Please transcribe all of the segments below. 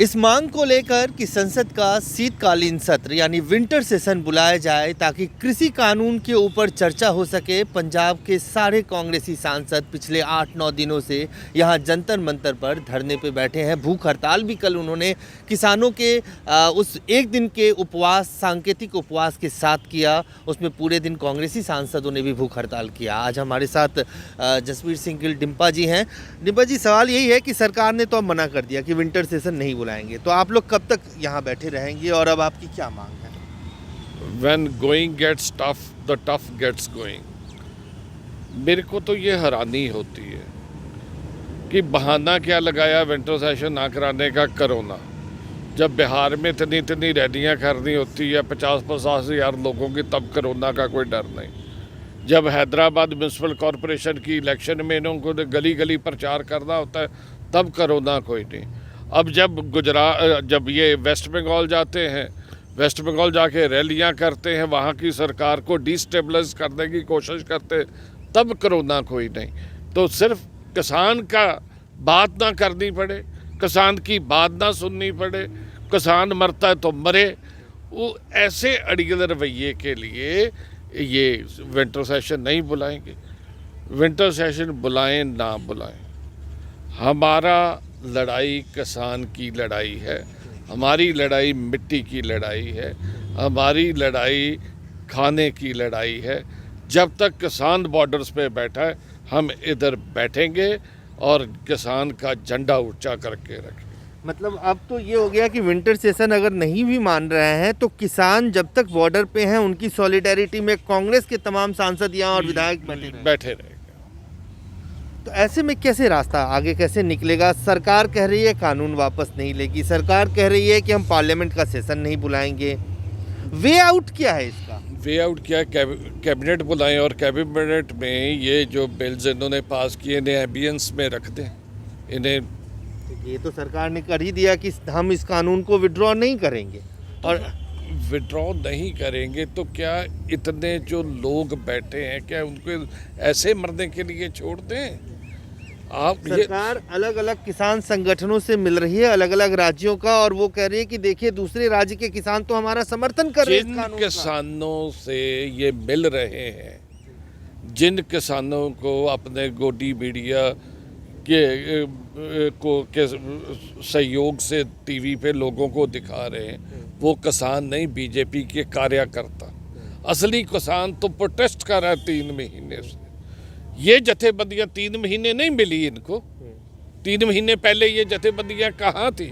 इस मांग को लेकर कि संसद का शीतकालीन सत्र यानी विंटर सेशन बुलाया जाए ताकि कृषि कानून के ऊपर चर्चा हो सके, पंजाब के सारे कांग्रेसी सांसद पिछले 8-9 दिनों से यहां जंतर मंतर पर धरने पे बैठे हैं। भूख हड़ताल भी कल उन्होंने किसानों के उस एक दिन के उपवास, सांकेतिक उपवास के साथ किया। उसमें पूरे दिन कांग्रेसी सांसदों ने भी भूख हड़ताल किया। आज हमारे साथ जसवीर सिंह गिल डिम्पा जी हैं। डिम्पा जी, सवाल यही है कि सरकार ने तो अब मना कर दिया कि विंटर सेशन नहीं बुलाएंगे, तो आप लोग कब तक यहाँ बैठे रहेंगे और अब आपकी क्या मांग है? When going gets tough, the tough gets going. मेरे को तो ये हैरानी होती है कि बहाना क्या लगाया विंटर सेशन ना कराने का, कोरोना। जब बिहार में इतनी रैलियाँ करनी होती है 50-50 हज़ार लोगों की, तब कोरोना का कोई डर नहीं। जब हैदराबाद म्यूनसिपल कॉरपोरेशन की इलेक्शन में इनको गली गली प्रचार करना होता है, तब कोरोना कोई नहीं। अब जब ये वेस्ट बंगाल जाते हैं, वेस्ट बंगाल जाके रैलियां करते हैं, वहाँ की सरकार को डिस्टेबलाइज करने की कोशिश करते हैं, तब कोरोना कोई नहीं। तो सिर्फ किसान का बात ना करनी पड़े, किसान की बात ना सुननी पड़े, किसान मरता है तो मरे, वो ऐसे अड़ियल रवैये के लिए ये विंटर सेशन नहीं बुलाएंगे। विंटर सेशन बुलाएं ना बुलाएं, हमारा लड़ाई किसान की लड़ाई है, हमारी लड़ाई मिट्टी की लड़ाई है, हमारी लड़ाई खाने की लड़ाई है। जब तक किसान बॉर्डर्स पे बैठा है, हम इधर बैठेंगे और किसान का झंडा ऊंचा करके रखेंगे। मतलब अब तो ये हो गया कि विंटर सेशन अगर नहीं भी मान रहे हैं तो किसान जब तक बॉर्डर पे हैं, उनकी सॉलिडेरिटी में कांग्रेस के तमाम सांसद यहाँ और विधायक बैठे रहेंगे। तो ऐसे में कैसे रास्ता आगे कैसे निकलेगा? सरकार कह रही है कानून वापस नहीं लेगी, सरकार कह रही है कि हम पार्लियामेंट का सेशन नहीं बुलाएंगे। वे आउट क्या है इसका? वे आउट क्या है? कैबिनेट बुलाएं और कैबिनेट में ये जो बिल्स इन्होंने पास किए इन्हें एबियंस में रख दें। इन्हें ये तो सरकार ने कर ही दिया कि हम इस कानून को विड्रॉ नहीं करेंगे, और विड्रॉ नहीं करेंगे तो क्या इतने जो लोग बैठे हैं, क्या उनको ऐसे मरने के लिए छोड़ दें? आप सरकार अलग अलग किसान संगठनों से मिल रही है, अलग अलग राज्यों का, और वो कह रही है कि देखिए दूसरे राज्य के किसान तो हमारा समर्थन कर रहे हैं। जिन किसानों से ये मिल रहे हैं, जिन किसानों को अपने गोदी मीडिया के सहयोग से टीवी पे लोगों को दिखा रहे हैं, वो किसान नहीं, बीजेपी के कार्यकर्ता। असली किसान तो प्रोटेस्ट कर रहा है 3 महीने से। ये जथेबंदियां 3 महीने नहीं मिली इनको। 3 महीने पहले ये जथेबंदियां कहाँ थी?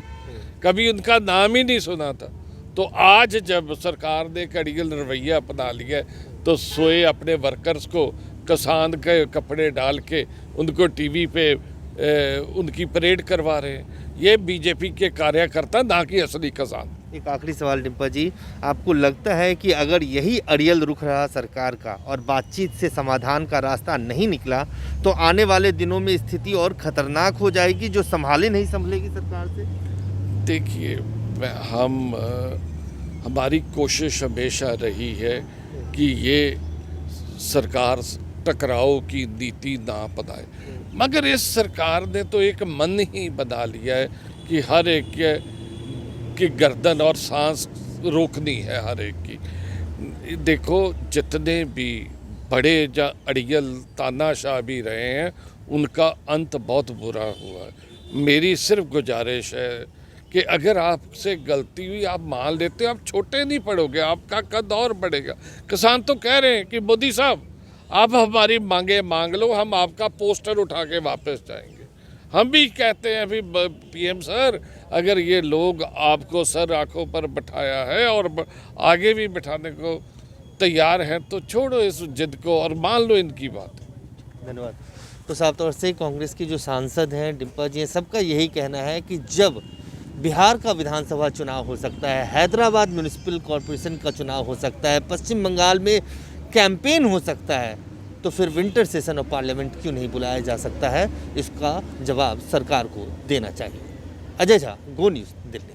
कभी उनका नाम ही नहीं सुना था। तो आज जब सरकार ने कड़ियल रवैया अपना लिया है, तो सोए अपने वर्कर्स को किसान के कपड़े डाल के उनको टीवी पे उनकी परेड करवा रहे हैं। ये बीजेपी के कार्यकर्ता, ना कि असली किसान। एक आखिरी सवाल डिम्पा जी, आपको लगता है कि अगर यही अड़ियल रुख रहा सरकार का और बातचीत से समाधान का रास्ता नहीं निकला, तो आने वाले दिनों में स्थिति और खतरनाक हो जाएगी, जो संभलेगी सरकार से? देखिए, हमारी कोशिश हमेशा रही है कि ये सरकार टकराव की नीति ना अपनाए, मगर इस सरकार ने तो एक मन ही बना लिया है कि हर एक की गर्दन और सांस रोकनी है हर एक की। देखो, जितने भी बड़े या अड़ियल तानाशाह भी रहे हैं, उनका अंत बहुत बुरा हुआ है। मेरी सिर्फ गुजारिश है कि अगर आपसे गलती हुई, आप मान लेते हो, आप छोटे नहीं पड़ोगे, आपका कद और बढ़ेगा। किसान तो कह रहे हैं कि मोदी साहब आप हमारी मांगे मांग लो, हम आपका पोस्टर उठा के वापस जाएंगे। हम भी कहते हैं अभी पीएम सर, अगर ये लोग आपको सर आंखों पर बिठाया है और आगे भी बिठाने को तैयार हैं, तो छोड़ो इस जिद को और मान लो इनकी बात। धन्यवाद। तो साफ तौर से कांग्रेस की जो सांसद हैं डिम्पा जी हैं, सबका यही कहना है कि जब बिहार का विधानसभा चुनाव हो सकता है, हैदराबाद म्यूनिसिपल कॉरपोरेशन का चुनाव हो सकता है, पश्चिम बंगाल में कैंपेन हो सकता है, तो फिर विंटर सेशन और पार्लियामेंट क्यों नहीं बुलाया जा सकता है? इसका जवाब सरकार को देना चाहिए। अजय झा, गो न्यूज़, दिल्ली।